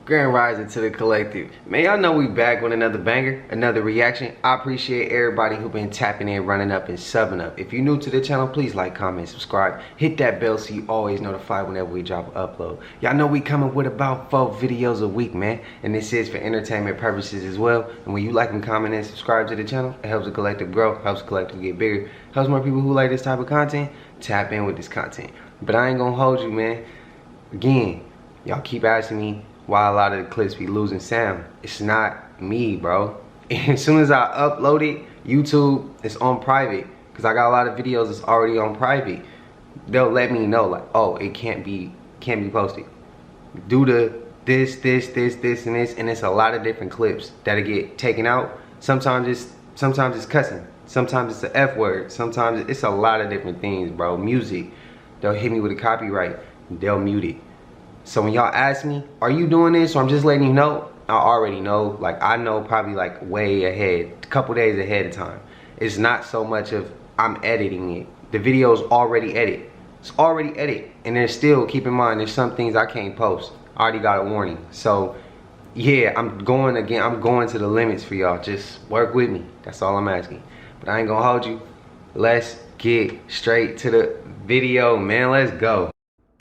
Grand rising to the collective. Man, y'all know we back with another banger, another reaction. I appreciate everybody who been tapping in, running up, and subbing up. If you're new to the channel, please like, comment, subscribe. Hit that bell so you always notified whenever we drop an upload. Y'all know we coming with about 4 videos a week, man. And this is for entertainment purposes as well. And when you like and comment and subscribe to the channel, it helps the collective grow, helps the collective get bigger, helps more people who like this type of content tap in with this content. But I ain't gonna hold you, man. Again, y'all keep asking me why a lot of the clips be losing sound. It's not me, bro. As soon as I upload it, YouTube is on private, because I got a lot of videos that's already on private. They'll let me know, like, oh, it can't be posted due to this, and this, and it's a lot of different clips that'll get taken out. Sometimes it's cussing, sometimes it's the F word, sometimes it's a lot of different things, bro. Music, they'll hit me with a copyright, they'll mute it. So when y'all ask me, are you doing this? So I'm just letting you know, I already know. Like, I know probably like way ahead, a couple days ahead of time. It's not so much of I'm editing it. The video's already edited. It's already edited. And there's still, keep in mind, there's some things I can't post. I already got a warning. So yeah, I'm going to the limits for y'all. Just work with me. That's all I'm asking. But I ain't gonna hold you. Let's get straight to the video, man. Let's go.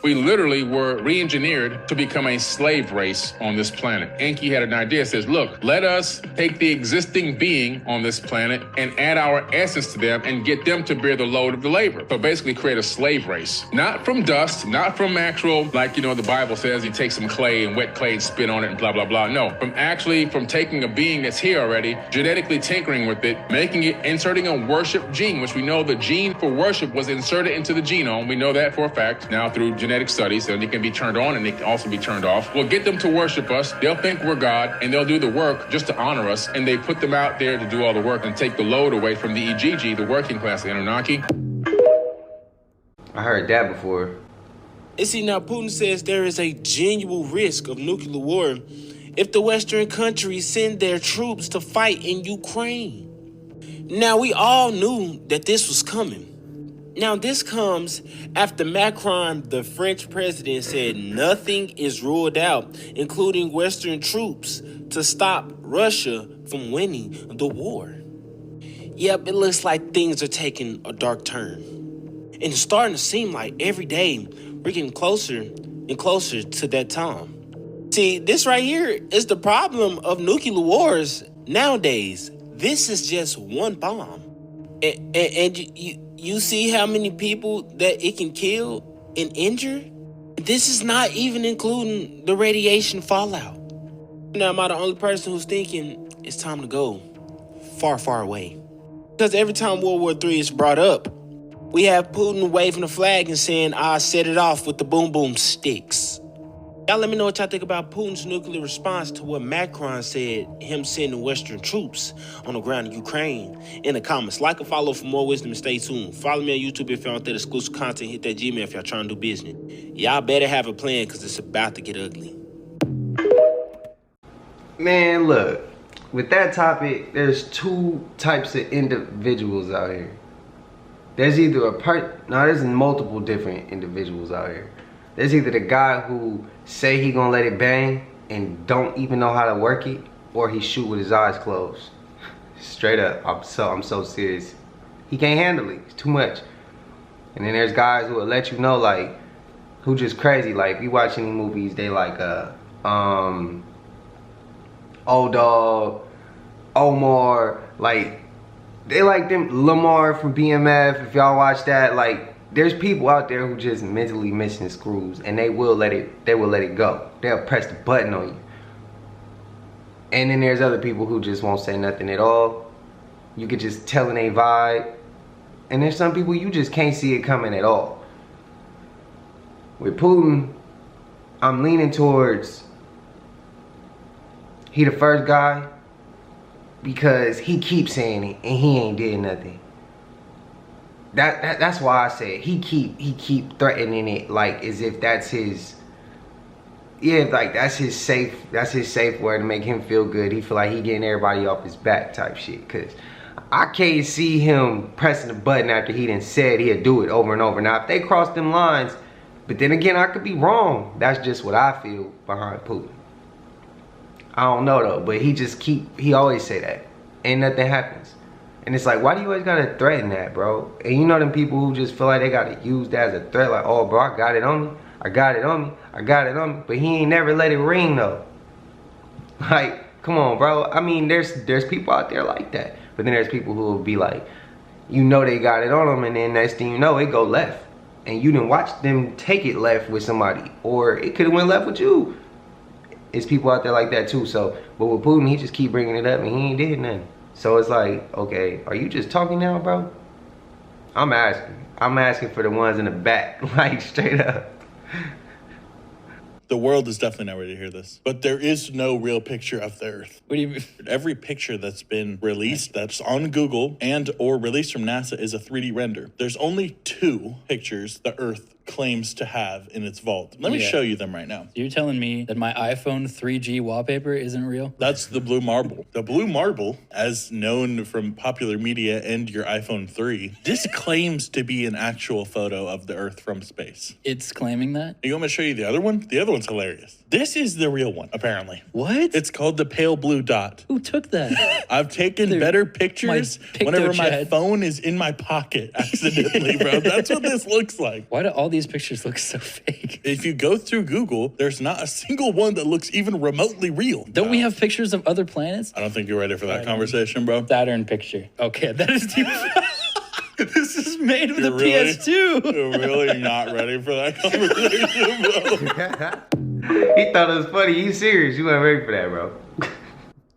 We literally were re-engineered to become a slave race on this planet. Enki had an idea, says, look, let us take the existing being on this planet and add our essence to them and get them to bear the load of the labor. So basically create a slave race. Not from dust, not from actual, like, you know, the Bible says you take some clay and wet clay and spit on it and blah, blah, blah. No, from taking a being that's here already, genetically tinkering with it, making it, inserting a worship gene, which we know the gene for worship was inserted into the genome. We know that for a fact now through genetic studies, and it can be turned on and it can also be turned off. We'll get them to worship us. They'll think we're God, and they'll do the work just to honor us, and they put them out there to do all the work and take the load away from the Igigi, the working class, the Anunnaki. I heard that before. And see, now Putin says there is a genuine risk of nuclear war if the Western countries send their troops to fight in Ukraine. Now, we all knew that this was coming. Now, this comes after Macron, the French president, said nothing is ruled out, including Western troops, to stop Russia from winning the war. Yep, it looks like things are taking a dark turn. And it's starting to seem like every day we're getting closer and closer to that time. See, this right here is the problem of nuclear wars nowadays. This is just one bomb. And you see how many people that it can kill and injure? This is not even including the radiation fallout. Now, am I the only person who's thinking it's time to go far, far away? Because every time World War III is brought up, we have Putin waving a flag and saying, I set it off with the boom boom sticks. Y'all let me know what y'all think about Putin's nuclear response to what Macron said, him sending Western troops on the ground in Ukraine, in the comments. Like and follow for more wisdom and stay tuned. Follow me on YouTube if y'all want that exclusive content. Hit that Gmail if y'all trying to do business. Y'all better have a plan because it's about to get ugly. Man, look, with that topic, there's 2 types of individuals out here. There's either there's multiple different individuals out here. There's either the guy who say he gonna let it bang and don't even know how to work it, or he shoot with his eyes closed. Straight up, I'm so serious. He can't handle it, it's too much. And then there's guys who will let you know, like, who just crazy. Like, if you watch any movies, they like Old Dog, Omar, like, they like them, Lamar from BMF, if y'all watch that. Like, there's people out there who just mentally missing screws, and they will let it go. They'll press the button on you. And then there's other people who just won't say nothing at all. You could just tell in a vibe. And there's some people you just can't see it coming at all. With Putin, I'm leaning towards he the first guy, because he keeps saying it and he ain't did nothing. That's why I said he keep threatening it, like as if that's his, yeah, like that's his safe word to make him feel good. He feel like he getting everybody off his back type shit. Cause I can't see him pressing the button after he done said he'd do it over and over. Now if they cross them lines, But then again, I could be wrong. That's just what I feel behind Putin. I don't know though, but he always say that. And nothing happens. And it's like, why do you always gotta threaten that, bro? And you know them people who just feel like they gotta use that as a threat, like, oh bro, I got it on me, I got it on me, I got it on me. But he ain't never let it ring though. Like, come on, bro. I mean, there's people out there like that. But then there's people who will be like, you know they got it on them, and then next thing you know, it go left. And you didn't watch them take it left with somebody. Or it could have went left with you. It's people out there like that too. So, but with Putin, he just keep bringing it up and he ain't did nothing. So it's like, okay, are you just talking now, bro? I'm asking for the ones in the back, like straight up. The world is definitely not ready to hear this. But there is no real picture of the Earth. What do you mean? Every picture that's been released that's on Google and or released from NASA is a 3D render. There's only 2 pictures the Earth claims to have in its vault. Let me show you them right now. You're telling me that my iPhone 3G wallpaper isn't real? That's the blue marble. The blue marble, as known from popular media and your iPhone 3, this claims to be an actual photo of the Earth from space. It's claiming that? You want me to show you the other one? The other one's hilarious. This is the real one, apparently. What? It's called the pale blue dot. Who took that? I've taken better pictures whenever my phone is in my pocket accidentally, bro. That's what this looks like. Why do all these pictures look so fake? If you go through Google, there's not a single one that looks even remotely real. Don't we have pictures of other planets? I don't think you're ready for that conversation, bro. Saturn picture. Okay, that is deep. This is made with You're the really, PS2. You're really not ready for that conversation, bro. He thought it was funny. You serious? You weren't ready for that, bro.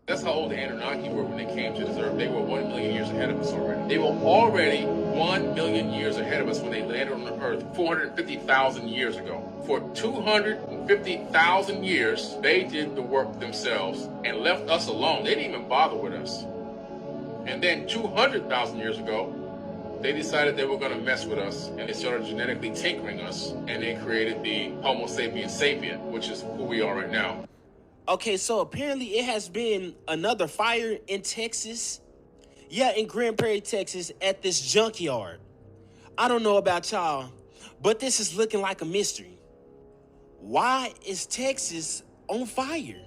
That's how old the Anunnaki were when they came to this earth. They were 1 million years ahead of us already. They were already 1 million years ahead of us when they landed on the earth 450,000 years ago. For 250,000 years, they did the work themselves and left us alone. They didn't even bother with us. And then 200,000 years ago, they decided they were going to mess with us, and they started genetically tinkering us, and they created the Homo sapiens sapien, which is who we are right now. Okay, so apparently it has been another fire in Texas. Yeah, in Grand Prairie, Texas, at this junkyard. I don't know about y'all, but this is looking like a mystery. Why is Texas on fire?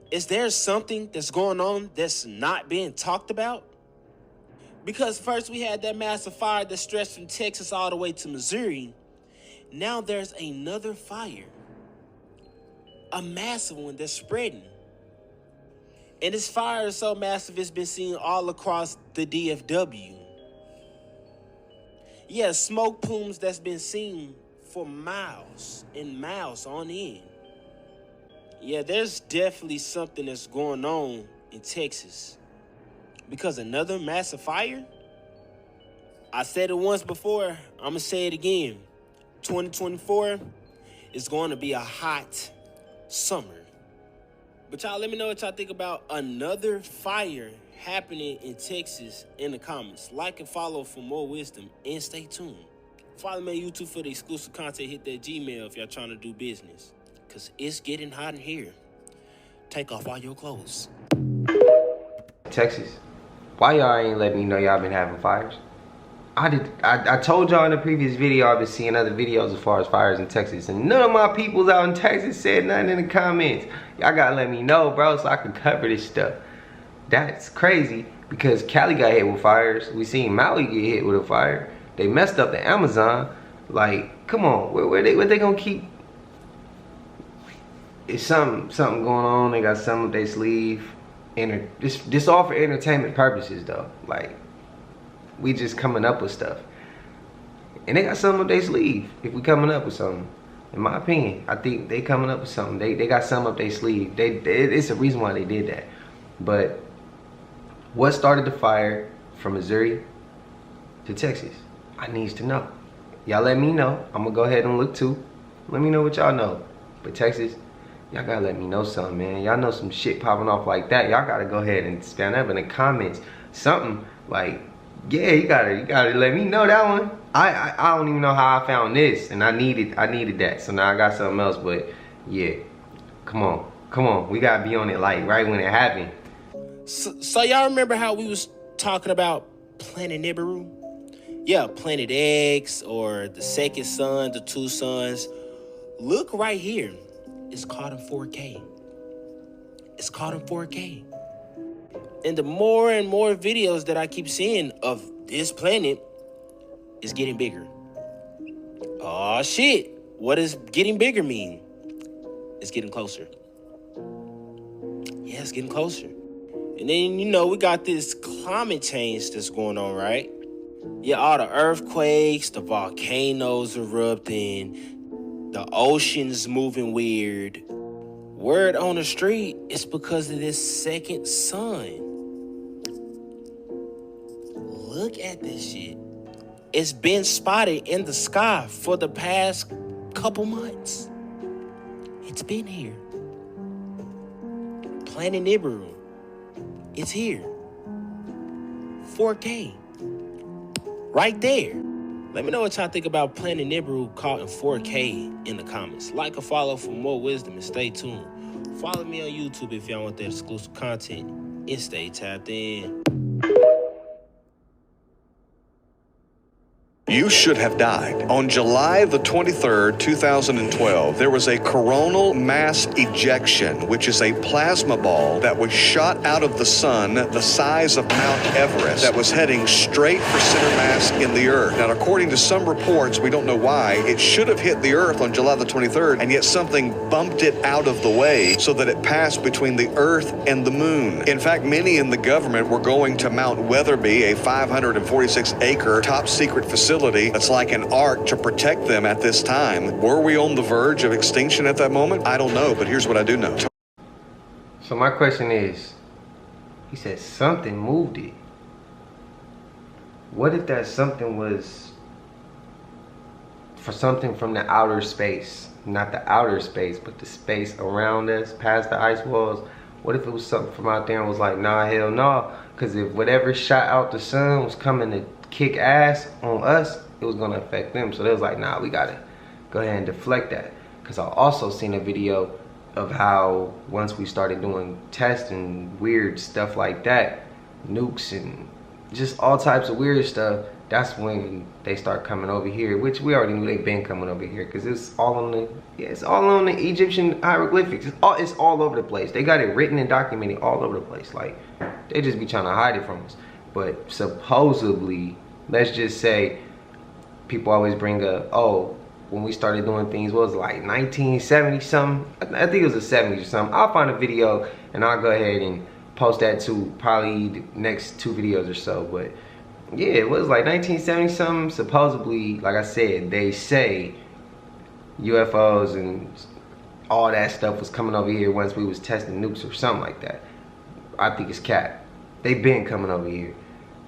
Is there something that's going on that's not being talked about? Because first we had that massive fire that stretched from Texas all the way to Missouri. Now there's another fire. A massive one that's spreading. And this fire is so massive it's been seen all across the DFW. Yeah, smoke plumes that's been seen for miles and miles on end. Yeah, there's definitely something that's going on in Texas. Because another massive fire? I said it once before, I'm going to say it again. 2024 is going to be a hot summer. But y'all let me know what y'all think about another fire happening in Texas in the comments. Like and follow for more wisdom and stay tuned. Follow me on YouTube for the exclusive content. Hit that Gmail if y'all trying to do business. Because it's getting hot in here. Take off all your clothes. Texas, why y'all ain't let me know y'all been having fires? I told y'all in the previous video I've been seeing other videos as far as fires in Texas, and none of my peoples out in Texas said nothing in the comments. Y'all gotta let me know, bro, so I can cover this stuff. That's crazy because Cali got hit with fires. We seen Maui get hit with a fire. They messed up the Amazon. Like, come on, where they gonna keep? It's something going on. They got something up their sleeve. This all for entertainment purposes though. Like, we just coming up with stuff. And they got something up their sleeve if we coming up with something. In my opinion, I think they coming up with something. They got something up their sleeve. It's a reason why they did that. But what started the fire from Missouri to Texas? I needs to know. Y'all let me know. I'm gonna go ahead and look too. Let me know what y'all know. But Texas, y'all gotta let me know something, man. Y'all know some shit popping off like that. Y'all gotta go ahead and stand up in the comments. Something like, yeah, you gotta let me know that one. I don't even know how I found this, and I needed that. So now I got something else, but yeah, come on, we gotta be on it like right when it happened. So y'all remember how we was talking about Planet Nibiru? Yeah, Planet X or the second sun, the two suns. Look right here. It's caught in 4K. It's caught in 4K. And the more and more videos that I keep seeing of this planet is getting bigger. Oh shit. What does getting bigger mean? It's getting closer. Yeah, it's getting closer. And then, you know, we got this climate change that's going on, right? Yeah, all the earthquakes, the volcanoes erupting, the oceans moving weird. Word on the street is because of this second sun. Look at this shit. It's been spotted in the sky for the past couple months. It's been here. Planet Nibiru. It's here. 4K. Right there. Let me know what y'all think about Planet Nibiru caught in 4K in the comments. Like or follow for more wisdom and stay tuned. Follow me on YouTube if y'all want that exclusive content and stay tapped in. You should have died. On July the 23rd, 2012, there was a coronal mass ejection, which is a plasma ball that was shot out of the sun the size of Mount Everest that was heading straight for center mass in the Earth. Now, according to some reports, we don't know why, it should have hit the Earth on July the 23rd, and yet something bumped it out of the way so that it passed between the Earth and the Moon. In fact, many in the government were going to Mount Weatherby, a 546-acre top-secret facility that's like an ark to protect them at this time. Were we on the verge of extinction at that moment? I don't know, but here's what I do know. So my question is, he said something moved it. What if that something was for something from the outer space? Not the outer space, but the space around us, past the ice walls. What if it was something from out there and was like, nah, hell no. Because if whatever shot out the sun was coming to kick ass on us, it was gonna affect them. So they was like, nah, we gotta go ahead and deflect that. Because I also seen a video of how once we started doing tests and weird stuff like that, nukes and just all types of weird stuff, that's when they start coming over here, which we already knew they've been coming over here, because it's all on the it's all on the Egyptian hieroglyphics. It's all over the place. They got it written and documented all over the place. Like, they just be trying to hide it from us. But supposedly, let's just say, people always bring up, oh, when we started doing things, what was it, like 1970 something? I think it was the 70s or something. I'll find a video and I'll go ahead and post that too, probably the next 2 videos or so. But yeah, it was like 1970 something. Supposedly, like I said, they say UFOs and all that stuff was coming over here once we was testing nukes or something like that. I think it's cap. They been coming over here.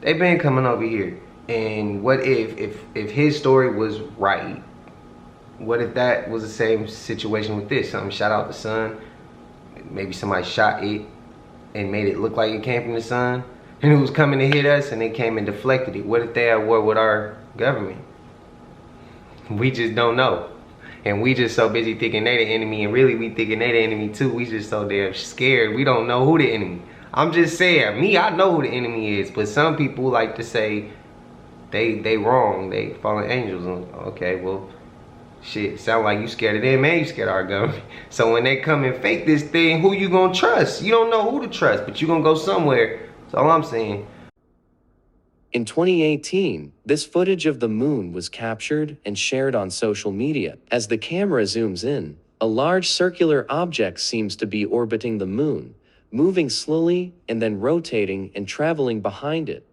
They been coming over here. And what if his story was right? What if that was the same situation with this? Something shot out the sun. Maybe somebody shot it and made it look like it came from the sun, and it was coming to hit us, and they came and deflected it. What if they at war with our government? We just don't know. And we just so busy thinking they the enemy, and really we thinking they the enemy too. We just so damn scared. We don't know who the enemy. I'm just saying, me, I know who the enemy is, but some people like to say they wrong, they fallen angels. Okay, well, shit, sound like you scared of them and you scared of our government. So when they come and fake this thing, who you gonna trust? You don't know who to trust, but you gonna go somewhere. That's all I'm saying. In 2018, this footage of the moon was captured and shared on social media. As the camera zooms in, a large circular object seems to be orbiting the moon, moving slowly and then rotating and traveling behind it.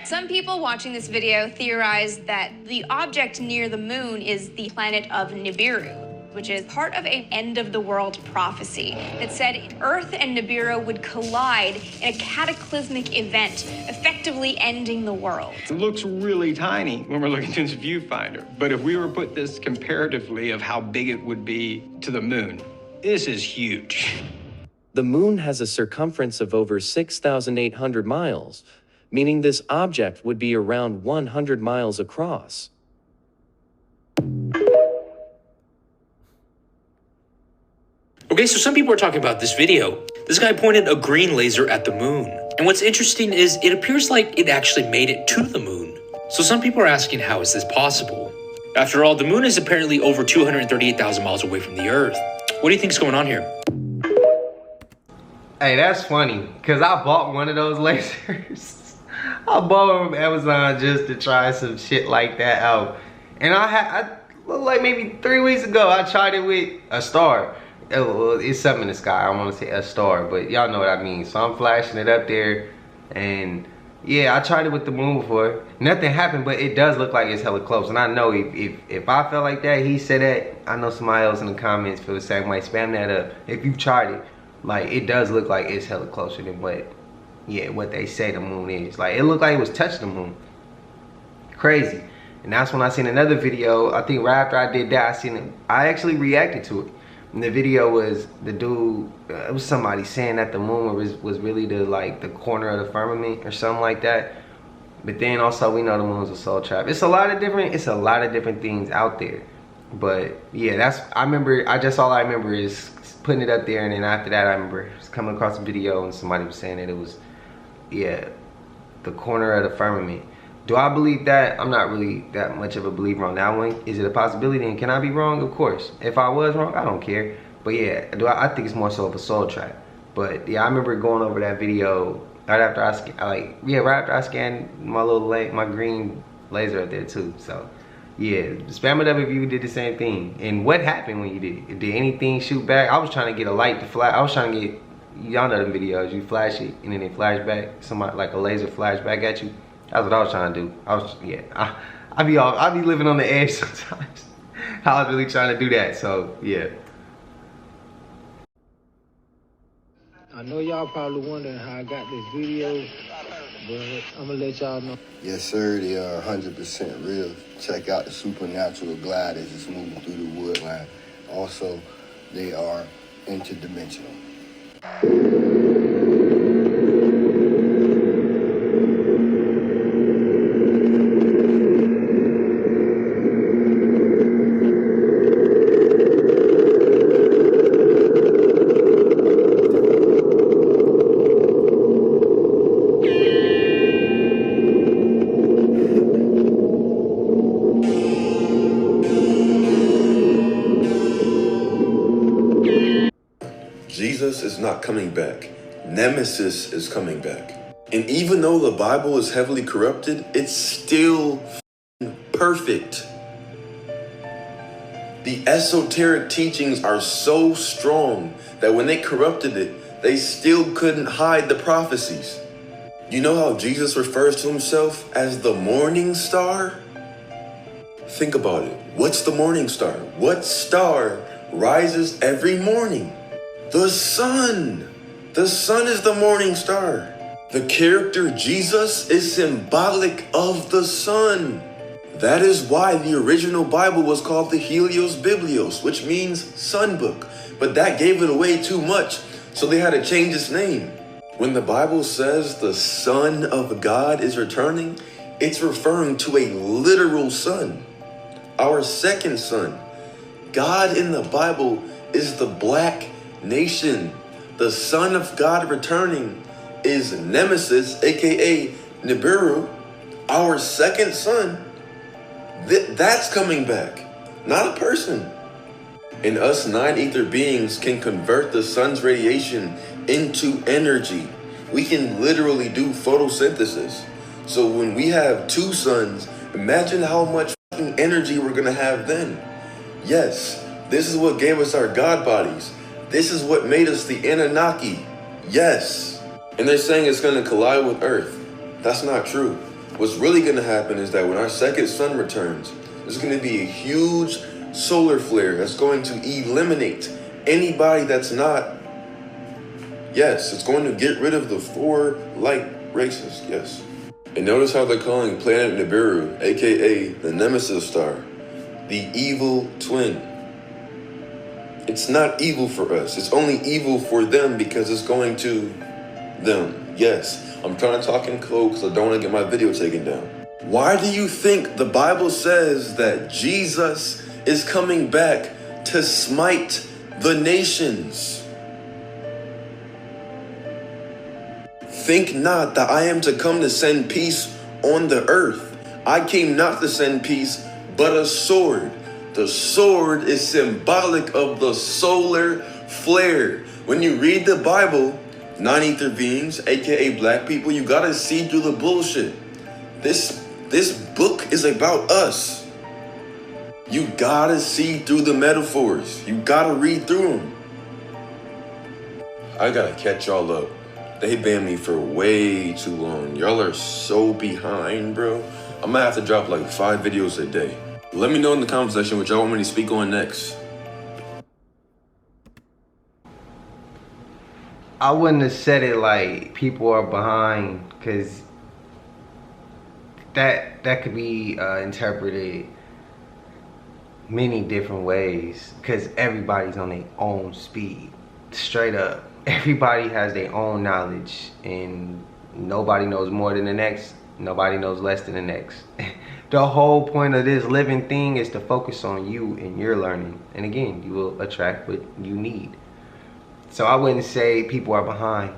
Some people watching this video theorize that the object near the moon is the planet of Nibiru, which is part of an end-of-the-world prophecy that said Earth and Nibiru would collide in a cataclysmic event, effectively ending the world. It looks really tiny when we're looking through this viewfinder, but if we were to put this comparatively of how big it would be to the moon, this is huge. The moon has a circumference of over 6,800 miles, meaning this object would be around 100 miles across. Okay, so some people are talking about this video. This guy pointed a green laser at the moon. And what's interesting is it appears like it actually made it to the moon. So some people are asking, how is this possible? After all, the moon is apparently over 238,000 miles away from the Earth. What do you think is going on here? Hey, that's funny, because I bought one of those lasers. I bought one from Amazon just to try some shit like that out. And I like maybe 3 weeks ago, I tried it with a star. It's something in the sky. I don't want to say a star, but y'all know what I mean. So I'm flashing it up there, and yeah, I tried it with the moon before. Nothing happened, but it does look like it's hella close. And I know if I felt like that, he said that, I know somebody else in the comments feel the same way. Spam that up. If you've tried it, like, it does look like it's hella closer than what they say the moon is. Like, it looked like it was touching the moon. Crazy. And that's when I seen another video. I think right after I did that, I actually reacted to it. And the video was the dude, it was somebody saying that the moon was really the corner of the firmament or something like that. But then also we know the moon's a soul trap. It's a lot of different things out there. But yeah, all I remember is putting it up there, and then after that I remember coming across a video and somebody was saying that it was, yeah, the corner of the firmament. Do I believe that? I'm not really that much of a believer on that one. Is it a possibility, and can I be wrong? Of course. If I was wrong, I don't care. But yeah, I think it's more so of a soul trap. But yeah, I remember going over that video right after I scanned my green laser up there too. So yeah, spam it up if you did the same thing. And what happened when you did it? Did anything shoot back? I was trying to get a light to flash. I was trying to get, y'all know the videos, you flash it and then it flash back. Somebody like a laser flash back at you. That's what I was trying to do. I be living on the edge sometimes. I was really trying to do that. So yeah. I know y'all probably wondering how I got this video, but I'm gonna let y'all know. Yes, sir, they are 100% real. Check out the supernatural glide as it's moving through the wood line. Also, they are interdimensional. Jesus is not coming back. Nemesis is coming back. And even though the Bible is heavily corrupted, it's still perfect. The esoteric teachings are so strong that when they corrupted it, they still couldn't hide the prophecies. You know how Jesus refers to himself as the morning star? Think about it. What's the morning star? What star rises every morning? The sun. The sun is the morning star. The character Jesus is symbolic of the sun. That is why the original Bible was called the Helios Biblios, which means sun book. But that gave it away too much, so they had to change its name. When the Bible says the Son of God is returning, it's referring to a literal sun, our second son. God in the Bible is the black nation. The Son of God returning is Nemesis, aka Nibiru, our second son. That's coming back, not a person. And us nine ether beings can convert the sun's radiation into energy. We can literally do photosynthesis. So when we have two suns, imagine how much fucking energy we're gonna have then. Yes, this is what gave us our God bodies. This is what made us the Anunnaki. Yes. And they're saying it's gonna collide with Earth. That's not true. What's really gonna happen is that when our second sun returns, there's gonna be a huge solar flare that's going to eliminate anybody that's not. Yes, it's going to get rid of the 4 light races, yes. And notice how they're calling planet Nibiru, aka the Nemesis star, the evil twin. It's not evil for us. It's only evil for them because it's going to them. Yes, I'm trying to talk in code because I don't want to get my video taken down. Why do you think the Bible says that Jesus is coming back to smite the nations? Think not that I am to come to send peace on the earth. I came not to send peace, but a sword. The sword is symbolic of the solar flare. When you read the Bible, non-ether beings, aka black people, you gotta see through the bullshit. This book is about us. You gotta see through the metaphors. You gotta read through them. I gotta catch y'all up. They banned me for way too long. Y'all are so behind, bro. I'm gonna have to drop like 5 videos a day. Let me know in the comment section what y'all want me to speak on next. I wouldn't have said it like people are behind, because that could be interpreted many different ways, because everybody's on their own speed. Straight up, everybody has their own knowledge, and nobody knows more than the next, nobody knows less than the next. The whole point of this living thing is to focus on you and your learning, and again, you will attract what you need. So I wouldn't say people are behind.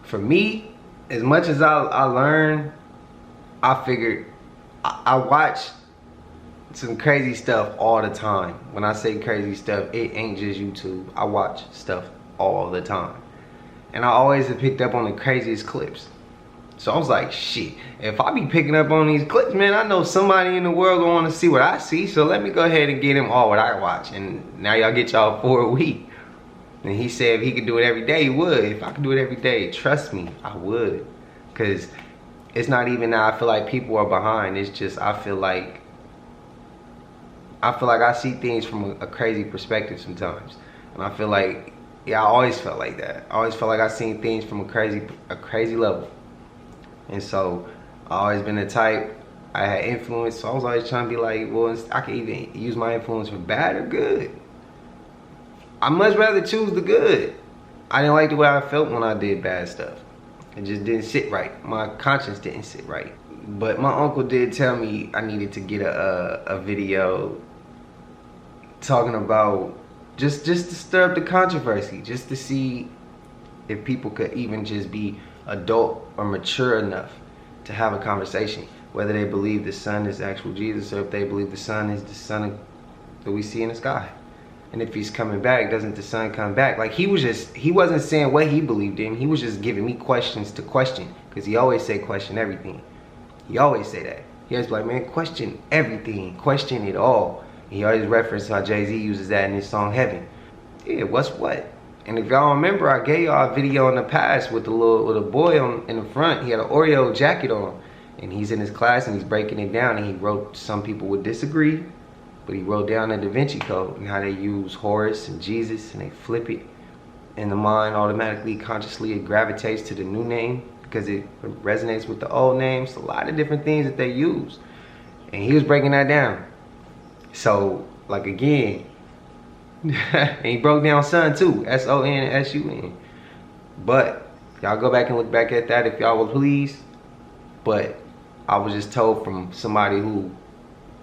For me, as much as I learn, I figured I watch some crazy stuff all the time. When I say crazy stuff, it ain't just YouTube. I watch stuff all the time. And I always have picked up on the craziest clips. So I was like, shit, if I be picking up on these clips, man, I know somebody in the world gonna wanna see what I see, so let me go ahead and get him all what I watch. And now y'all get y'all for a week. And he said if he could do it every day, he would. If I could do it every day, trust me, I would. Because it's not even that I feel like people are behind. It's just I feel like I see things from a crazy perspective sometimes. And I feel like, yeah, I always felt like that. I always felt like I seen things from a crazy level. And so I always been the type, I had influence, so I was always trying to be like, well, I can even use my influence for bad or good. I much rather choose the good. I didn't like the way I felt when I did bad stuff. It just didn't sit right. My conscience didn't sit right. But my uncle did tell me I needed to get a video talking about just to stir up the controversy, just to see if people could even just be adult or mature enough to have a conversation, whether they believe the sun is actual Jesus or if they believe the sun is the sun that we see in the sky. And if he's coming back, doesn't the sun come back? Like he wasn't saying what he believed in. He was just giving me questions to question, because he always say question everything. He always say that. He always be like, man, question everything, question it all. And he always referenced how Jay-Z uses that in his song Heaven. Yeah, what's what? And if y'all remember, I gave y'all a video in the past with a boy in the front. He had an Oreo jacket on, and he's in his class and he's breaking it down, and he wrote, some people would disagree, but he wrote down the Da Vinci Code and how they use Horus and Jesus, and they flip it, and the mind automatically, consciously, it gravitates to the new name because it resonates with the old names. A lot of different things that they use, and he was breaking that down. So, like, again, and he broke down sun too, S-O-N-S-U-N. But y'all go back and look back at that if y'all will please. But I was just told from somebody who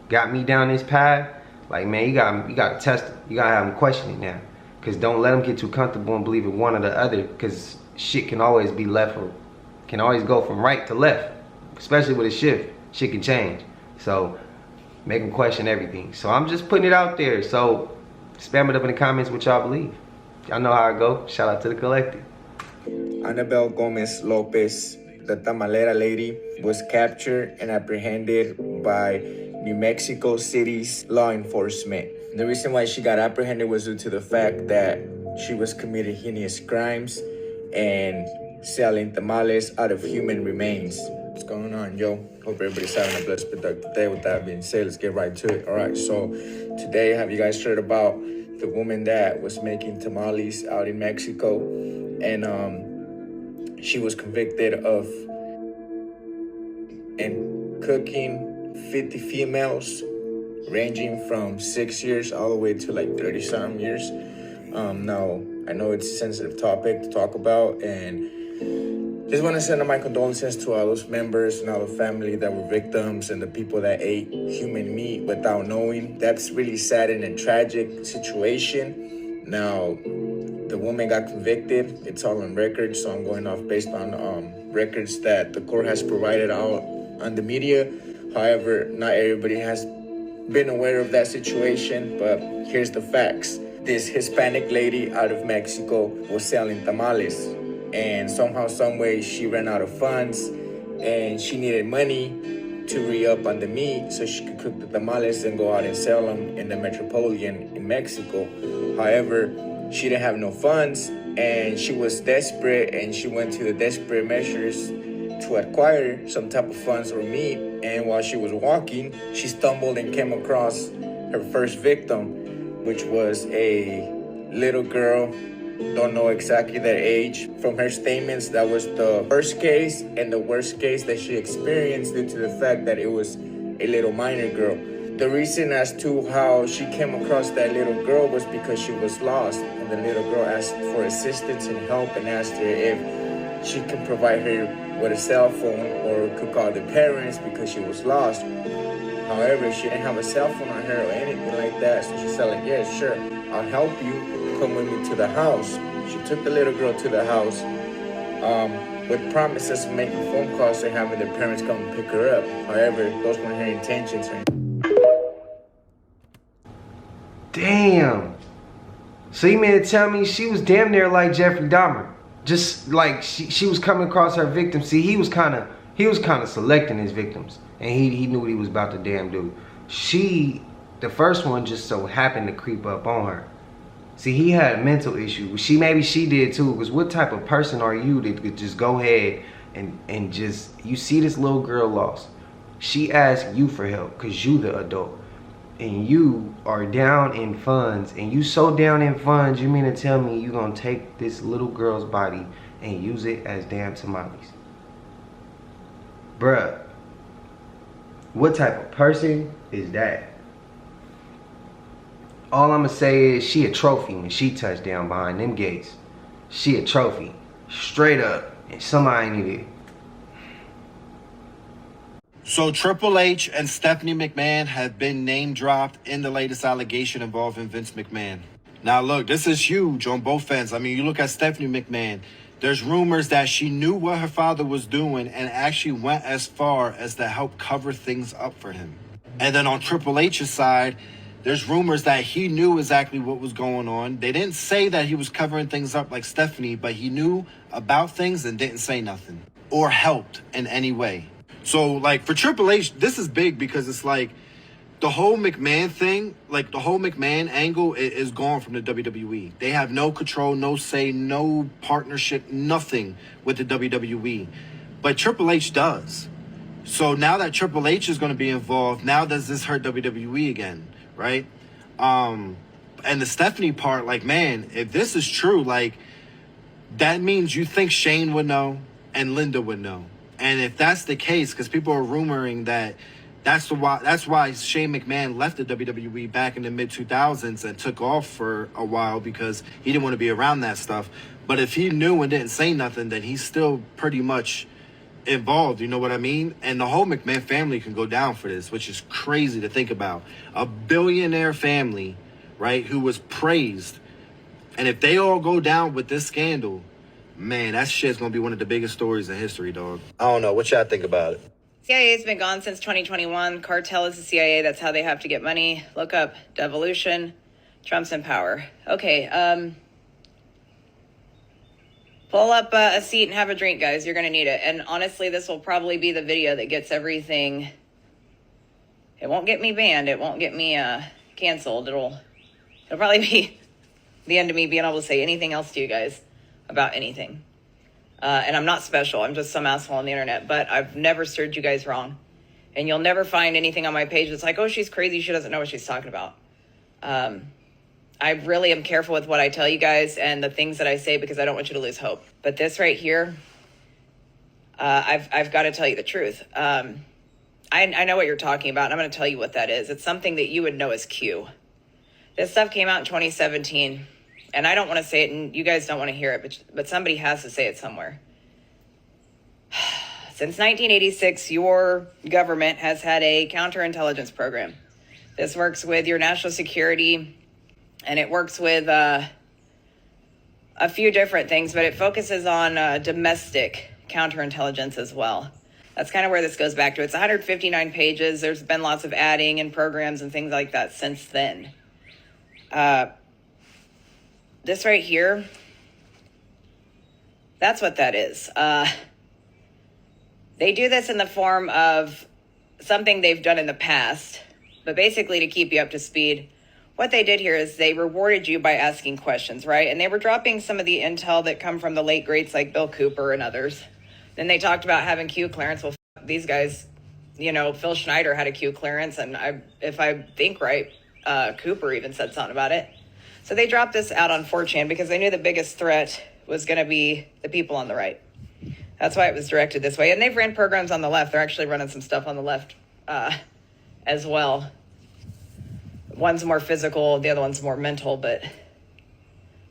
got me down this path, like, man, you gotta test it. You gotta have them question it now, because don't let them get too comfortable and believe in one or the other, because shit can always be left, or can always go from right to left, especially with a shift. Shit can change. So make them question everything. So I'm just putting it out there. So spam it up in the comments what y'all believe. Y'all know how it go. Shout out to the collective. Annabelle Gomez Lopez, the tamalera lady, was captured and apprehended by New Mexico City's law enforcement. The reason why she got apprehended was due to the fact that she was committing heinous crimes and selling tamales out of human remains. What's going on, yo? Hope everybody's having a blessed, productive day. With that being said, let's get right to it. All right, so today, have you guys heard about the woman that was making tamales out in Mexico? And she was convicted of cooking 50 females, ranging from 6 years all the way to like 30-something years. Now, I know it's a sensitive topic to talk about, and just want to send my condolences to all those members and all the family that were victims and the people that ate human meat without knowing. That's really sad and a tragic situation. Now, The woman got convicted. It's all on record, so I'm going off based on records that the court has provided out on the media. However, not everybody has been aware of that situation, but here's the facts. This Hispanic lady out of Mexico was selling tamales, and somehow, some way, she ran out of funds, and she needed money to re-up on the meat so she could cook the tamales and go out and sell them in the Metropolitan in Mexico. However, she didn't have no funds, and she was desperate, and she went to the desperate measures to acquire some type of funds or meat. And while she was walking, she stumbled and came across her first victim, which was a little girl. Don't know exactly their age. From her statements, that was the first case and the worst case that she experienced due to the fact that it was a little minor girl. The reason as to how she came across that little girl was because she was lost, and the little girl asked for assistance and help and asked her if she can provide her with a cell phone or could call the parents because she was lost. However, she didn't have a cell phone on her or anything like that, so she said like, yeah, sure, I'll help you, come with me to the house. She took the little girl to the house with promises of making phone calls and having the parents come and pick her up. However, those weren't her intentions. Damn. So you mean to tell me she was damn near like Jeffrey Dahmer? Just like she was coming across her victims. See, he was kind of selecting his victims, and he knew what he was about to damn do. The first one just so happened to creep up on her. See, he had a mental issue. Maybe she did too. Because what type of person are you that could just go ahead and just, you see this little girl lost. She asked you for help because you the adult. And you are down in funds, and you so down in funds, you mean to tell me you gonna take this little girl's body and use it as damn tamales? Bruh, what type of person is that? All I'ma say is she a trophy when she touched down behind them gates. She a trophy, straight up, and somebody need it. So Triple H and Stephanie McMahon have been name dropped in the latest allegation involving Vince McMahon. Now look, this is huge on both ends. I mean, you look at Stephanie McMahon, there's rumors that she knew what her father was doing and actually went as far as to help cover things up for him. And then on Triple H's side, there's rumors that he knew exactly what was going on. They didn't say that he was covering things up like Stephanie, but he knew about things and didn't say nothing or helped in any way. So, like, for Triple H, this is big because it's like the whole McMahon thing, like the whole McMahon angle is gone from the WWE. They have no control, no say, no partnership, nothing with the WWE. But Triple H does. So now that Triple H is going to be involved, now does this hurt WWE again, right? And the Stephanie part, like, man, if this is true, like, that means you think Shane would know and Linda would know. And if that's the case, because people are rumoring that that's why Shane McMahon left the WWE back in the mid-2000s and took off for a while because he didn't want to be around that stuff. But if he knew and didn't say nothing, then he's still pretty much involved, you know what I mean? And the whole McMahon family can go down for this, which is crazy to think about. A billionaire family, right, who was praised. And if they all go down with this scandal, man, that shit's gonna be one of the biggest stories in history, dog. I don't know. What y'all think about it? CIA's been gone since 2021. Cartel is the CIA. That's how they have to get money. Look up devolution. Trump's in power. Okay, pull up a seat and have a drink, guys. You're gonna need it. And honestly, this will probably be the video that gets everything. It won't get me banned. It won't get me canceled. It'll probably be the end of me being able to say anything else to you guys about anything. And I'm not special. I'm just some asshole on the internet. But I've never steered you guys wrong. And you'll never find anything on my page that's like, oh, she's crazy. She doesn't know what she's talking about. I really am careful with what I tell you guys and the things that I say because I don't want you to lose hope. But this right here, I've got to tell you the truth. I know what you're talking about, and I'm going to tell you what that is. It's something that you would know as Q. This stuff came out in 2017. And I don't want to say it, and you guys don't want to hear it, but somebody has to say it somewhere. Since 1986, your government has had a counterintelligence program. This works with your national security, and it works with a few different things, but it focuses on domestic counterintelligence as well. That's kind of where this goes back to. It's 159 pages. There's been lots of adding and programs and things like that since then. This right here, that's what that is. They do this in the form of something they've done in the past, but basically to keep you up to speed, what they did here is they rewarded you by asking questions, right? And they were dropping some of the intel that come from the late greats like Bill Cooper and others. Then they talked about having Q clearance. Well, these guys, you know, Phil Schneider had a Q clearance, and if I think right, Cooper even said something about it. So they dropped this out on 4chan because they knew the biggest threat was going to be the people on the right. That's why it was directed this way. And they've ran programs on the left. They're actually running some stuff on the left as well. One's more physical, the other one's more mental, but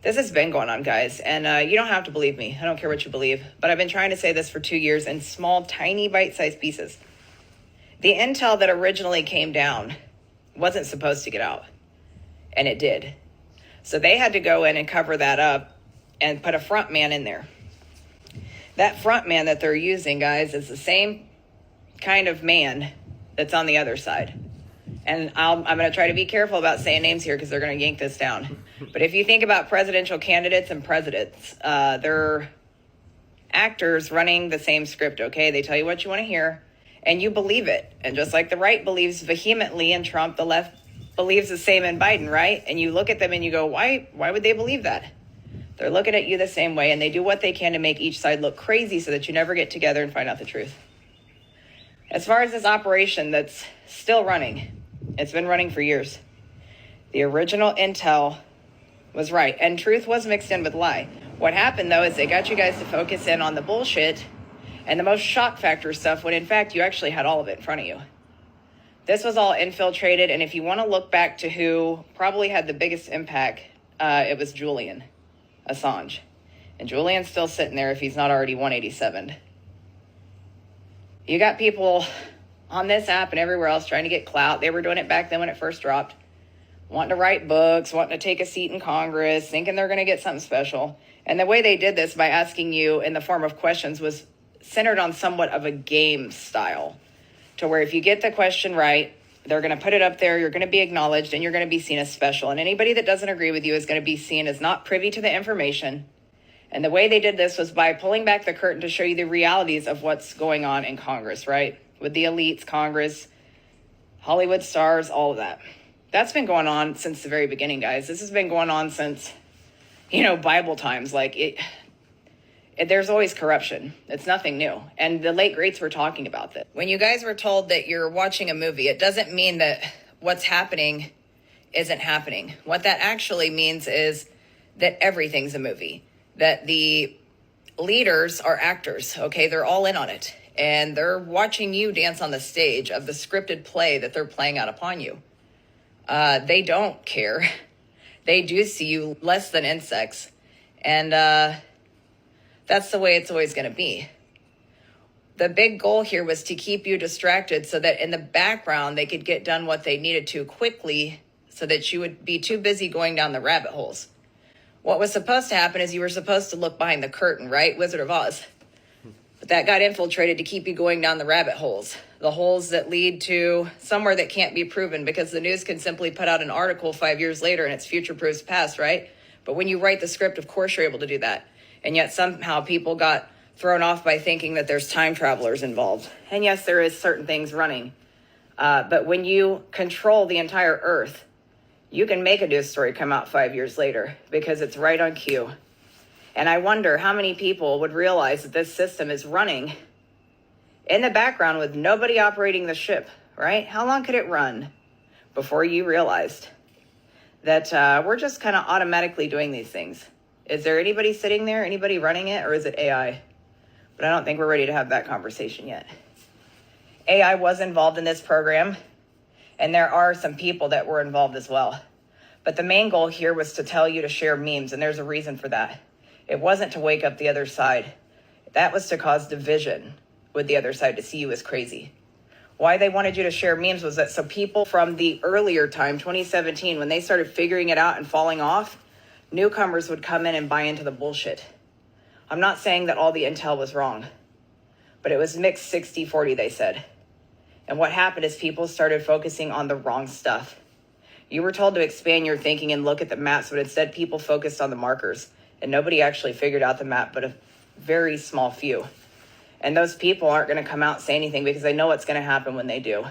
this has been going on, guys. And you don't have to believe me. I don't care what you believe. But I've been trying to say this for 2 years in small, tiny, bite-sized pieces. The intel that originally came down wasn't supposed to get out. And it did. So they had to go in and cover that up and put a front man in there. That front man that they're using, guys, is the same kind of man that's on the other side. And I'm going to try to be careful about saying names here because they're going to yank this down. But if you think about presidential candidates and presidents, they're actors running the same script, okay? They tell you what you want to hear, and you believe it. And just like the right believes vehemently in Trump, the left believes the same in Biden, right? And you look at them and you go, why would they believe that? They're looking at you the same way, and they do what they can to make each side look crazy so that you never get together and find out the truth. As far as this operation that's still running, it's been running for years. The original intel was right, and truth was mixed in with lie. What happened, though, is they got you guys to focus in on the bullshit and the most shock factor stuff when, in fact, you actually had all of it in front of you. This was all infiltrated, and if you want to look back to who probably had the biggest impact, it was Julian Assange. And Julian's still sitting there if he's not already 187. You got people on this app and everywhere else trying to get clout. They were doing it back then when it first dropped. Wanting to write books, wanting to take a seat in Congress, thinking they're going to get something special. And the way they did this by asking you in the form of questions was centered on somewhat of a game style. To where if you get the question right, they're going to put it up there, you're going to be acknowledged, and you're going to be seen as special. And anybody that doesn't agree with you is going to be seen as not privy to the information. And the way they did this was by pulling back the curtain to show you the realities of what's going on in Congress, right? With the elites, Congress, Hollywood stars, all of that. That's been going on since the very beginning, guys. This has been going on since, Bible times. There's always corruption. It's nothing new. And the late greats were talking about this. When you guys were told that you're watching a movie, it doesn't mean that what's happening isn't happening. What that actually means is that everything's a movie. That the leaders are actors, okay? They're all in on it. And they're watching you dance on the stage of the scripted play that they're playing out upon you. They don't care. They do see you less than insects. And that's the way it's always going to be. The big goal here was to keep you distracted so that in the background they could get done what they needed to quickly so that you would be too busy going down the rabbit holes. What was supposed to happen is you were supposed to look behind the curtain, right? Wizard of Oz. But that got infiltrated to keep you going down the rabbit holes. The holes that lead to somewhere that can't be proven because the news can simply put out an article 5 years later and it's future proofs past, right? But when you write the script, of course you're able to do that. And yet somehow people got thrown off by thinking that there's time travelers involved. And yes, there is certain things running. But when you control the entire earth, you can make a news story come out 5 years later because it's right on cue. And I wonder how many people would realize that this system is running in the background with nobody operating the ship, right? How long could it run before you realized that we're just kind of automatically doing these things? Is there anybody sitting there, anybody running it, or is it AI? But I don't think we're ready to have that conversation yet. AI was involved in this program, and there are some people that were involved as well. But the main goal here was to tell you to share memes, and there's a reason for that. It wasn't to wake up the other side. That was to cause division with the other side, to see you as crazy. Why they wanted you to share memes was that so people from the earlier time, 2017, when they started figuring it out and falling off, newcomers would come in and buy into the bullshit. I'm not saying that all the intel was wrong, but it was mixed 60-40, they said. And what happened is people started focusing on the wrong stuff. You were told to expand your thinking and look at the maps, but instead people focused on the markers. And nobody actually figured out the map, but a very small few. And those people aren't going to come out and say anything because they know what's going to happen when they do.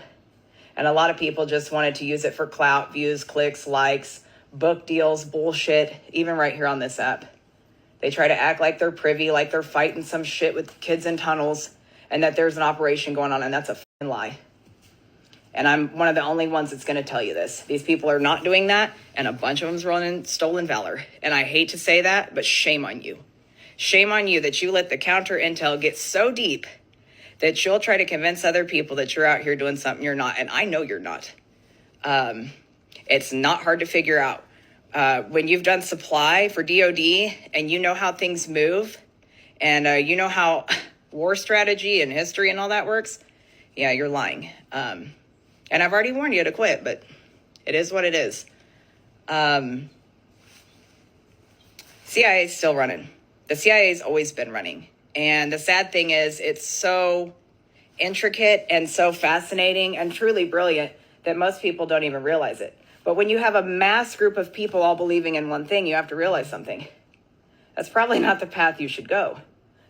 And a lot of people just wanted to use it for clout, views, clicks, likes, book deals, bullshit, even right here on this app. They try to act like they're privy, like they're fighting some shit with kids in tunnels, and that there's an operation going on, and that's a fucking lie. And I'm one of the only ones that's going to tell you this. These people are not doing that, and a bunch of them's running stolen valor. And I hate to say that, but shame on you. Shame on you that you let the counter intel get so deep that you'll try to convince other people that you're out here doing something you're not. And I know you're not. It's not hard to figure out. When you've done supply for DOD and you know how things move and you know how war strategy and history and all that works, yeah, you're lying. And I've already warned you to quit, but it is what it is. CIA is still running. The CIA has always been running. And the sad thing is it's so intricate and so fascinating and truly brilliant that most people don't even realize it. But when you have a mass group of people all believing in one thing, you have to realize something. That's probably not the path you should go.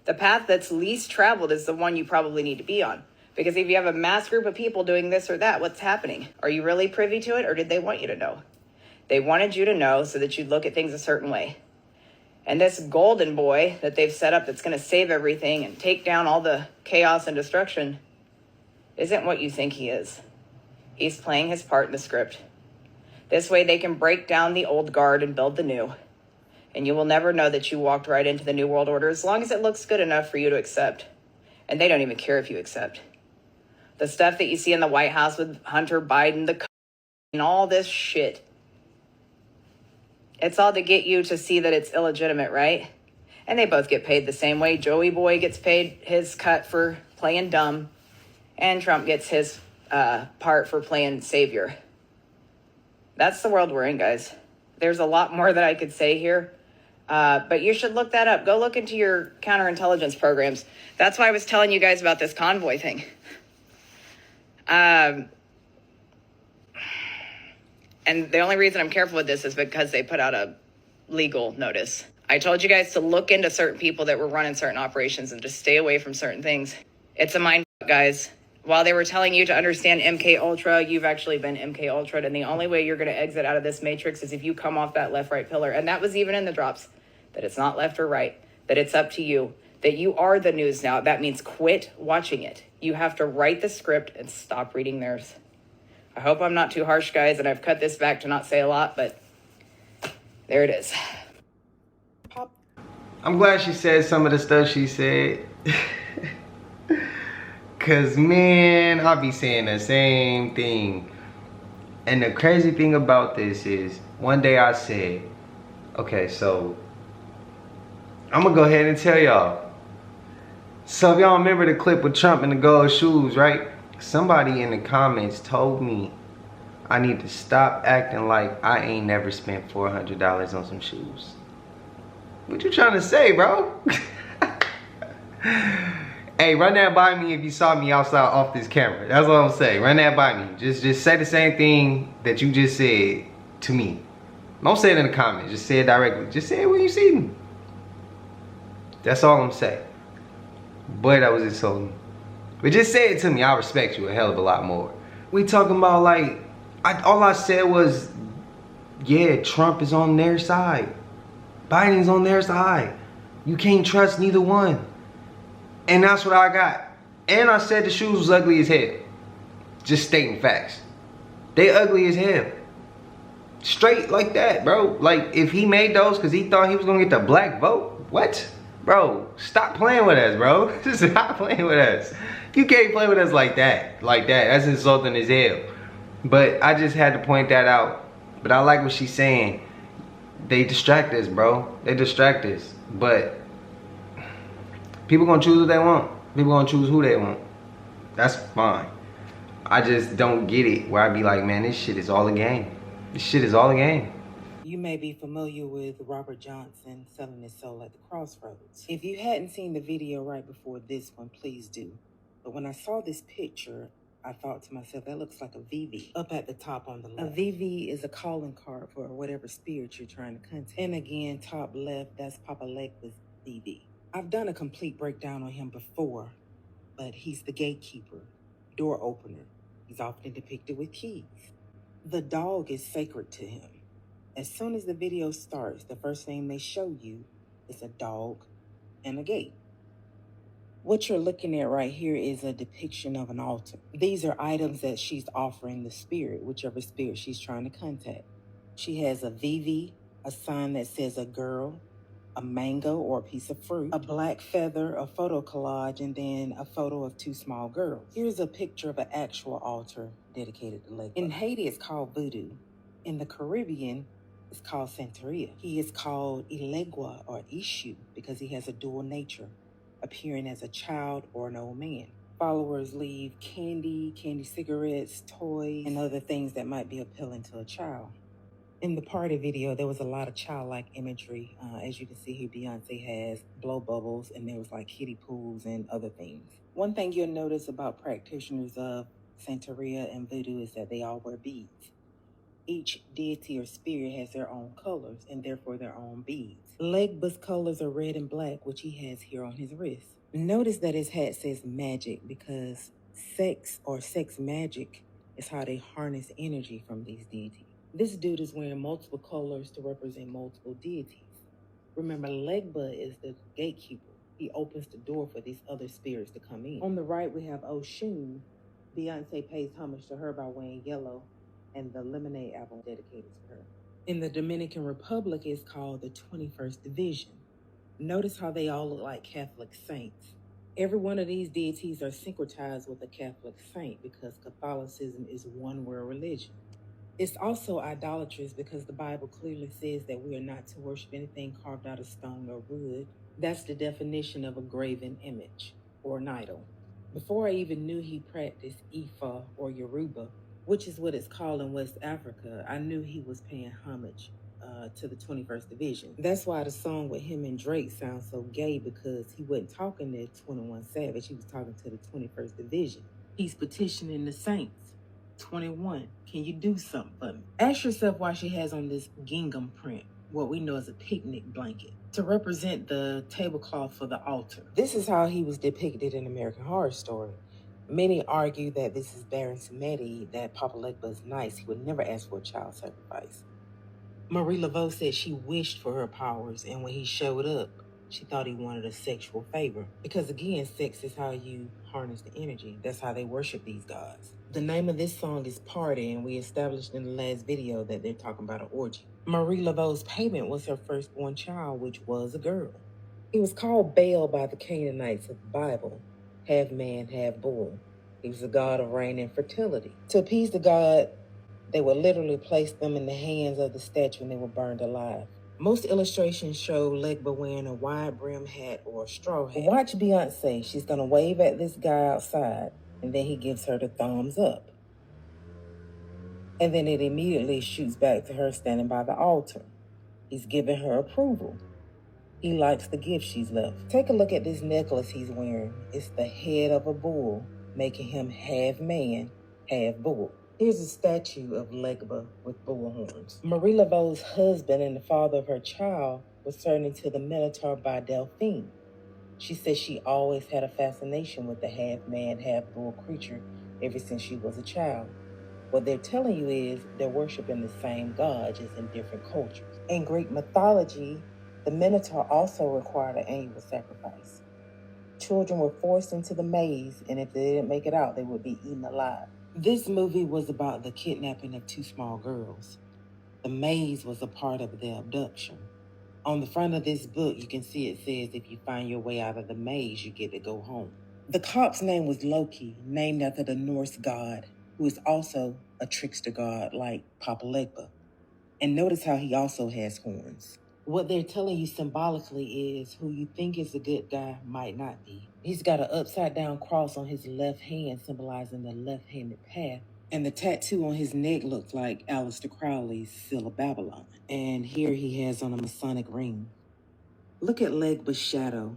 The path that's least traveled is the one you probably need to be on. Because if you have a mass group of people doing this or that, what's happening? Are you really privy to it, or did they want you to know? They wanted you to know so that you'd look at things a certain way. And this golden boy that they've set up that's going to save everything and take down all the chaos and destruction isn't what you think he is. He's playing his part in the script. This way they can break down the old guard and build the new. And you will never know that you walked right into the New World Order as long as it looks good enough for you to accept. And they don't even care if you accept. The stuff that you see in the White House with Hunter Biden, and all this shit. It's all to get you to see that it's illegitimate, right? And they both get paid the same way. Joey Boy gets paid his cut for playing dumb. And Trump gets his part for playing savior. That's the world we're in, guys. There's a lot more that I could say here. But you should look that up. Go look into your counterintelligence programs. That's why I was telling you guys about this convoy thing. And the only reason I'm careful with this is because they put out a legal notice. I told you guys to look into certain people that were running certain operations and just stay away from certain things. It's a mind fuck, guys. While they were telling you to understand MK Ultra, you've actually been MK Ultra, and the only way you're going to exit out of this matrix is if you come off that left-right pillar. And that was even in the drops, that it's not left or right, that it's up to you, that you are the news now. That means quit watching it. You have to write the script and stop reading theirs. I hope I'm not too harsh, guys, and I've cut this back to not say a lot, but there it is. I'm glad she said some of the stuff she said. Cause man, I'll be saying the same thing. And the crazy thing about this is, one day I said, okay, so I'm gonna go ahead and tell y'all. So if y'all remember the clip with Trump and the gold shoes, right? Somebody in the comments told me I need to stop acting like I ain't never spent $400 on some shoes. What you trying to say, bro? Hey, run that by me if you saw me outside off this camera. That's what I'm saying. Run that by me. Just say the same thing that you just said to me. Don't say it in the comments. Just say it directly. Just say it when you see me. That's all I'm saying. Boy, that was insulting. But just say it to me. I respect you a hell of a lot more. We talking about like, all I said was, yeah, Trump is on their side. Biden's on their side. You can't trust neither one. And that's what I got. And I said the shoes was ugly as hell. Just stating facts. They ugly as hell. Straight like that, bro. Like, if he made those because he thought he was going to get the black vote, what? Bro, stop playing with us, bro. Just stop playing with us. You can't play with us like that. Like that. That's insulting as hell. But I just had to point that out. But I like what she's saying. They distract us, bro. They distract us. But people gonna choose what they want. People gonna choose who they want. That's fine. I just don't get it where I be like, man, this shit is all a game. This shit is all a game. You may be familiar with Robert Johnson selling his soul at the crossroads. If you hadn't seen the video right before this one, please do. But when I saw this picture, I thought to myself, that looks like a VV up at the top on the left. A VV is a calling card for whatever spirit you're trying to contact. And again, top left, that's Papa Legba's VV. I've done a complete breakdown on him before, but he's the gatekeeper, door opener. He's often depicted with keys. The dog is sacred to him. As soon as the video starts, the first thing they show you is a dog and a gate. What you're looking at right here is a depiction of an altar. These are items that she's offering the spirit, whichever spirit she's trying to contact. She has a VV, a sign that says a girl, a mango or a piece of fruit, a black feather, a photo collage, and then a photo of two small girls. Here's a picture of an actual altar dedicated to Legba. In Haiti, it's called voodoo. In the Caribbean, it's called Santeria. He is called Ilegua or Ishu because he has a dual nature, appearing as a child or an old man. Followers leave candy cigarettes, toys, and other things that might be appealing to a child. In the party video, there was a lot of childlike imagery. As you can see here, Beyoncé has blow bubbles, and there was like kiddie pools and other things. One thing you'll notice about practitioners of Santeria and voodoo is that they all wear beads. Each deity or spirit has their own colors and therefore their own beads. Legba's colors are red and black, which he has here on his wrist. Notice that his hat says magic because sex or sex magic is how they harness energy from these deities. This dude is wearing multiple colors to represent multiple deities. Remember, Legba is the gatekeeper. He opens the door for these other spirits to come in. On the right, we have Oshun. Beyoncé pays homage to her by wearing yellow, and the Lemonade album dedicated to her. In the Dominican Republic, it's called the 21st Division. Notice how they all look like Catholic saints. Every one of these deities are syncretized with a Catholic saint because Catholicism is one world religion. It's also idolatrous because the Bible clearly says that we are not to worship anything carved out of stone or wood. That's the definition of a graven image or an idol. Before I even knew he practiced Ifa or Yoruba, which is what it's called in West Africa, I knew he was paying homage to the 21st Division. That's why the song with him and Drake sounds so gay, because he wasn't talking to 21 Savage, he was talking to the 21st Division. He's petitioning the saints. 21, can you do something for me? Ask yourself why she has on this gingham print, what we know as a picnic blanket, to represent the tablecloth for the altar. This is how he was depicted in American Horror Story. Many argue that this is Baron Samedi, that Papa Legba is nice. He would never ask for a child sacrifice. Marie Laveau said she wished for her powers, and when he showed up, she thought he wanted a sexual favor. Because again, sex is how you harness the energy. That's how they worship these gods. The name of this song is Party, and we established in the last video that they're talking about an orgy. Marie Laveau's payment was her firstborn child, which was a girl. He was called Baal by the Canaanites of the Bible, half man, half bull. He was the god of rain and fertility. To appease the god, they would literally place them in the hands of the statue and they were burned alive. Most illustrations show Legba wearing a wide brim hat or a straw hat. Watch Beyoncé. She's going to wave at this guy outside, and then he gives her the thumbs up. And then it immediately shoots back to her standing by the altar. He's giving her approval. He likes the gift she's left. Take a look at this necklace he's wearing. It's the head of a bull, making him half man, half bull. Here's a statue of Legba with bull horns. Marie Laveau's husband and the father of her child was turned into the Minotaur by Delphine. She says she always had a fascination with the half-man, half-bull creature ever since she was a child. What they're telling you is they're worshiping the same god, just in different cultures. In Greek mythology, the Minotaur also required an annual sacrifice. Children were forced into the maze, and if they didn't make it out, they would be eaten alive. This movie was about the kidnapping of two small girls. The maze was a part of the abduction. On the front of this book, you can see it says if you find your way out of the maze, you get to go home. The cop's name was Loki, named after the Norse god, who is also a trickster god like Papa Legba. And notice how he also has horns. What they're telling you symbolically is who you think is a good guy might not be. He's got an upside down cross on his left hand, symbolizing the left-handed path, And the tattoo on his neck looked like Aleister Crowley's Seal of Babylon. And here he has on a Masonic ring. Look at Legba's shadow.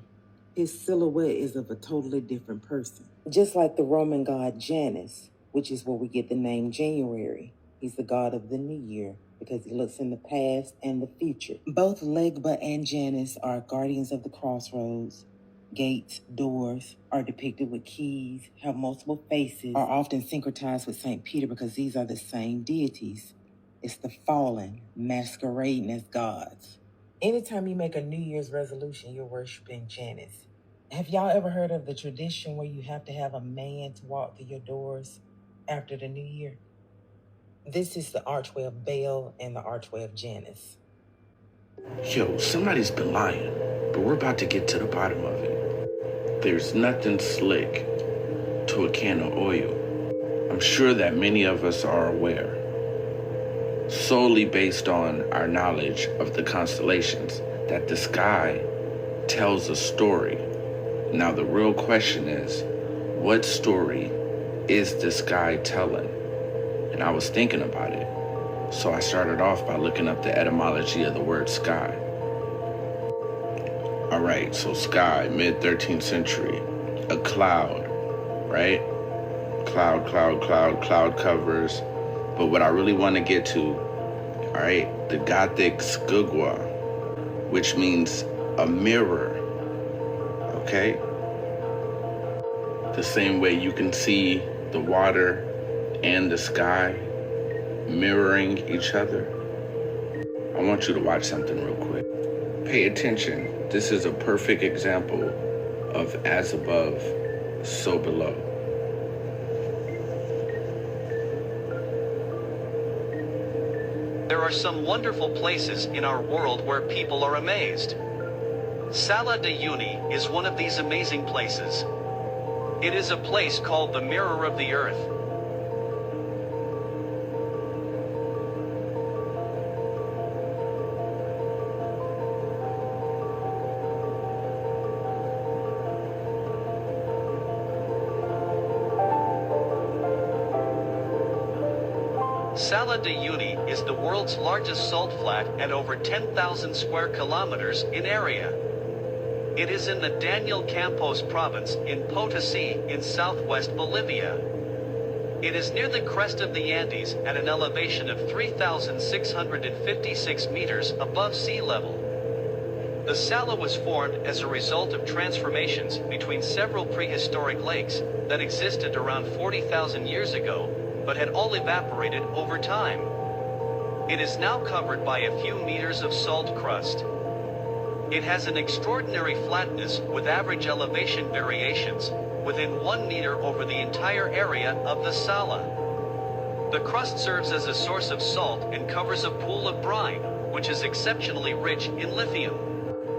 His silhouette is of a totally different person. Just like the Roman god Janus, which is where we get the name January. He's the god of the new year because he looks in the past and the future. Both Legba and Janus are guardians of the crossroads. Gates, doors are depicted with keys, have multiple faces, are often syncretized with St. Peter because these are the same deities. It's the fallen masquerading as gods. Anytime you make a New Year's resolution, you're worshiping Janus. Have y'all ever heard of the tradition where you have to have a man to walk through your doors after the New Year? This is the archway of Baal and the archway of Janus. Yo, somebody's been lying, but we're about to get to the bottom of it. There's nothing slick to a can of oil. I'm sure that many of us are aware, solely based on our knowledge of the constellations, that the sky tells a story. Now the real question is, what story is the sky telling? And I was thinking about it, so I started off by looking up the etymology of the word sky. All right, so sky, mid-13th century, a cloud, right? Cloud covers. But what I really want to get to, all right, the Gothic skugwa, which means a mirror, okay? The same way you can see the water and the sky mirroring each other. I want you to watch something real quick. Pay attention. This is a perfect example of as above, so below. There are some wonderful places in our world where people are amazed. Sala de Uyuni is one of these amazing places. It is a place called the Mirror of the Earth. Sala de Uyuni is the world's largest salt flat at over 10,000 square kilometers in area. It is in the Daniel Campos province in Potosí in southwest Bolivia. It is near the crest of the Andes at an elevation of 3,656 meters above sea level. The Sala was formed as a result of transformations between several prehistoric lakes that existed around 40,000 years ago, but had all evaporated over time. It is now covered by a few meters of salt crust. It has an extraordinary flatness with average elevation variations within 1 meter over the entire area of the Sala. The crust serves as a source of salt and covers a pool of brine, which is exceptionally rich in lithium.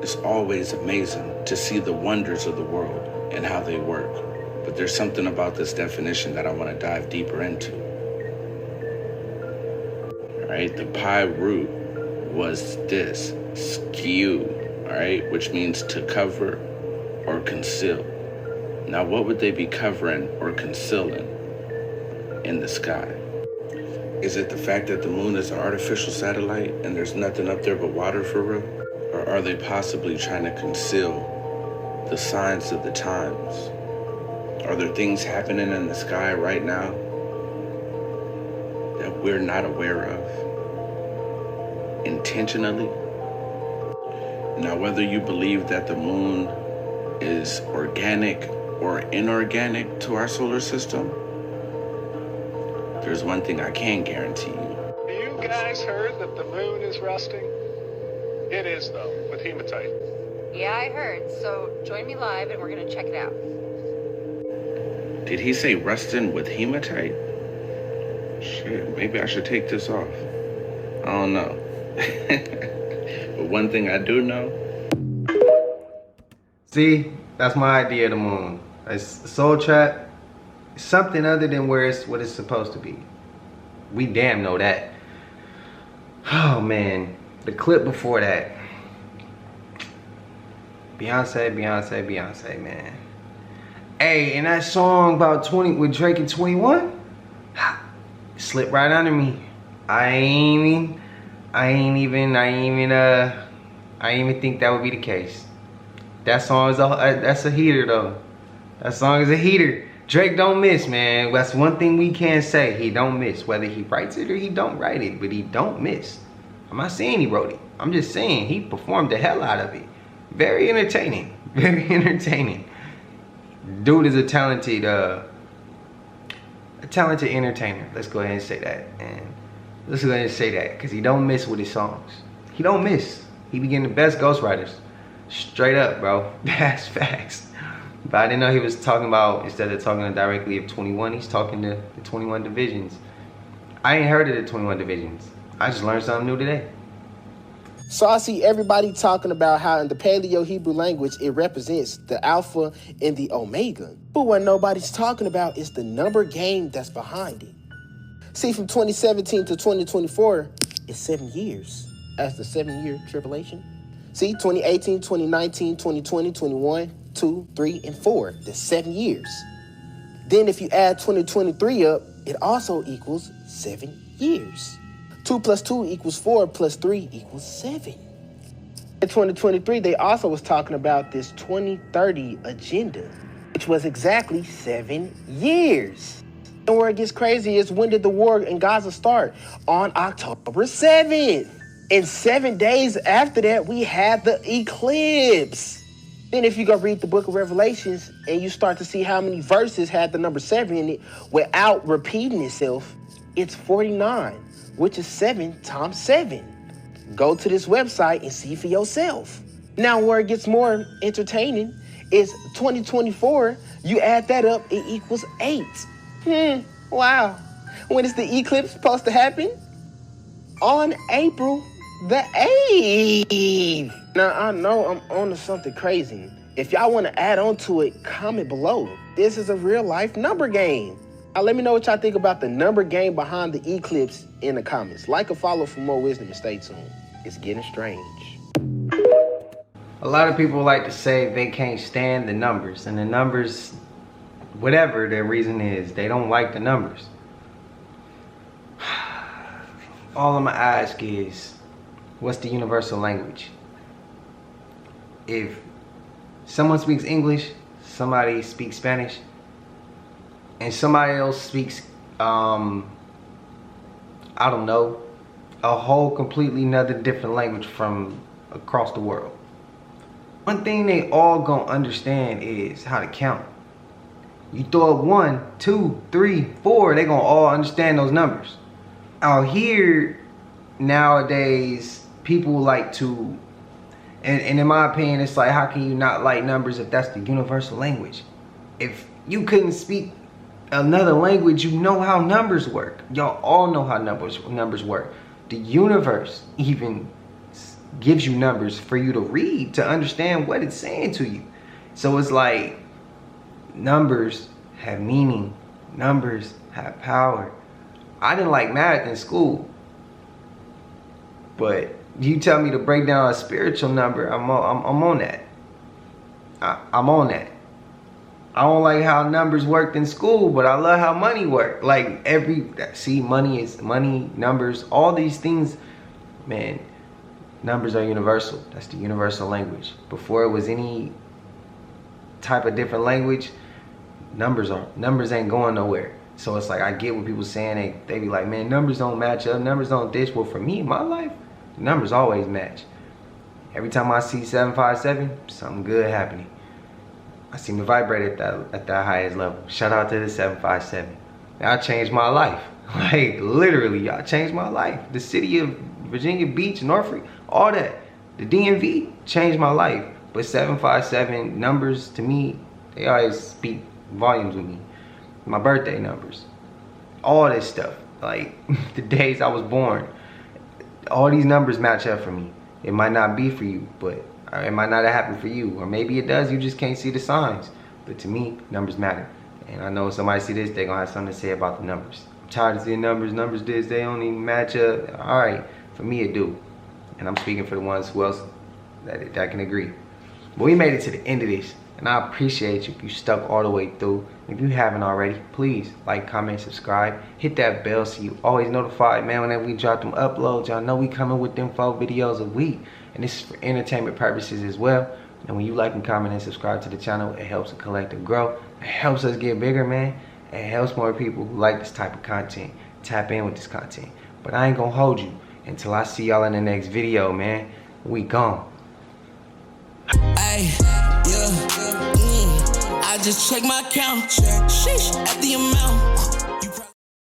It's always amazing to see the wonders of the world and how they work. But there's something about this definition that I want to dive deeper into. All right, the pi root was this, skew, all right, which means to cover or conceal. Now, what would they be covering or concealing in the sky? Is it the fact that the moon is an artificial satellite and there's nothing up there but water for real? Or are they possibly trying to conceal the signs of the times? Are there things happening in the sky right now that we're not aware of intentionally? Now, whether you believe that the moon is organic or inorganic to our solar system, there's one thing I can guarantee you. Have you guys heard that the moon is rusting? It is, though, with hematite. Yeah, I heard. So join me live and we're going to check it out. Did he say rustin with hematite? Shit, maybe I should take this off. I don't know. But one thing I do know. See, that's my idea of the moon. It's a soul trap. Something other than what it's supposed to be. We damn know that. Oh man, the clip before that. Beyonce, man. Hey, and that song about 20 with Drake and 21? slipped right under me. I ain't even think that would be the case. That song is that's a heater though. That song is a heater. Drake don't miss, man. That's one thing we can say. He don't miss. Whether he writes it or he don't write it, but he don't miss. I'm not saying he wrote it. I'm just saying he performed the hell out of it. Very entertaining. Very entertaining. Dude is a talented entertainer. Let's go ahead and say that. And let's go ahead and say that, because he don't miss with his songs. He don't miss. He be getting the best ghostwriters. Straight up, bro. That's facts. But I didn't know he was talking about, instead of talking directly of 21, he's talking to the 21 divisions. I ain't heard of the 21 divisions. I just learned something new today. So I see everybody talking about how in the Paleo-Hebrew language, it represents the Alpha and the Omega. But what nobody's talking about is the number game that's behind it. See, from 2017 to 2024, it's 7 years. That's the 7-year tribulation. See, 2018, 2019, 2020, 21, 2, 3, and 4. That's 7 years. Then if you add 2023 up, it also equals 7 years. 2 plus 2 equals 4 plus 3 equals 7. In 2023, they also was talking about this 2030 agenda, which was exactly 7 years. And where it gets crazy is, when did the war in Gaza start? On October 7th. And 7 days after that, we had the eclipse. Then if you go read the book of Revelations and you start to see how many verses had the number 7 in it without repeating itself, it's 49, which is 7 times 7. Go to this website and see for yourself. Now, where it gets more entertaining is 2024. You add that up, it equals 8. Wow. When is the eclipse supposed to happen? On April the 8th. Now, I know I'm on to something crazy. If y'all want to add on to it, comment below. This is a real life number game. Now, let me know what y'all think about the number game behind the eclipse in the comments. Like or follow for more wisdom and stay tuned. It's getting strange. A lot of people like to say they can't stand the numbers, and the numbers, whatever their reason is, they don't like the numbers. All I'm gonna ask is, what's the universal language? If someone speaks English, somebody speaks Spanish, and somebody else speaks, I don't know, a whole completely another different language from across the world, one thing they all gonna understand is how to count. You throw up 1, 2, 3, 4, they gonna all understand those numbers. Out here nowadays, people like to, and in my opinion, it's like, how can you not like numbers if that's the universal language? If you couldn't speak another language, you know how numbers work. Y'all all know how numbers work. The universe even gives you numbers for you to read, to understand what it's saying to you. So it's like, numbers have meaning. Numbers have power. I didn't like math in school, but you tell me to break down a spiritual number, I'm on that. I'm on that. I don't like how numbers worked in school, but I love how money worked. Like money is money, numbers, all these things, man, numbers are universal. That's the universal language. Before it was any type of different language, numbers ain't going nowhere. So it's like, I get what people saying, they be like, man, numbers don't match up, numbers don't this. Well, for me in my life, numbers always match. Every time I see 757, something good happening. I seem to vibrate at that highest level. Shout out to the 757. Y'all changed my life. Like, literally, y'all changed my life. The city of Virginia Beach, Norfolk, all that. The DMV changed my life. But 757 numbers, to me, they always speak volumes with me. My birthday numbers. All this stuff. Like, the days I was born. All these numbers match up for me. It might not be for you, but it might not have happened for you. Or maybe it does, you just can't see the signs. But to me, numbers matter. And I know if somebody see this, they're going to have something to say about the numbers. I'm tired of seeing numbers this, they don't even match up. All right, for me it do. And I'm speaking for the ones who else that can agree. But we made it to the end of this. And I appreciate you if you stuck all the way through. If you haven't already, please like, comment, subscribe. Hit that bell so you always notified, man, whenever we drop them uploads. Y'all know we coming with them 4 videos a week. And this is for entertainment purposes as well. And when you like and comment and subscribe to the channel, it helps the collective grow. It helps us get bigger, man. It helps more people who like this type of content tap in with this content. But I ain't gonna hold you until I see y'all in the next video, man. We gone. Ay, yeah, I just check my account. Sheesh, at the amount.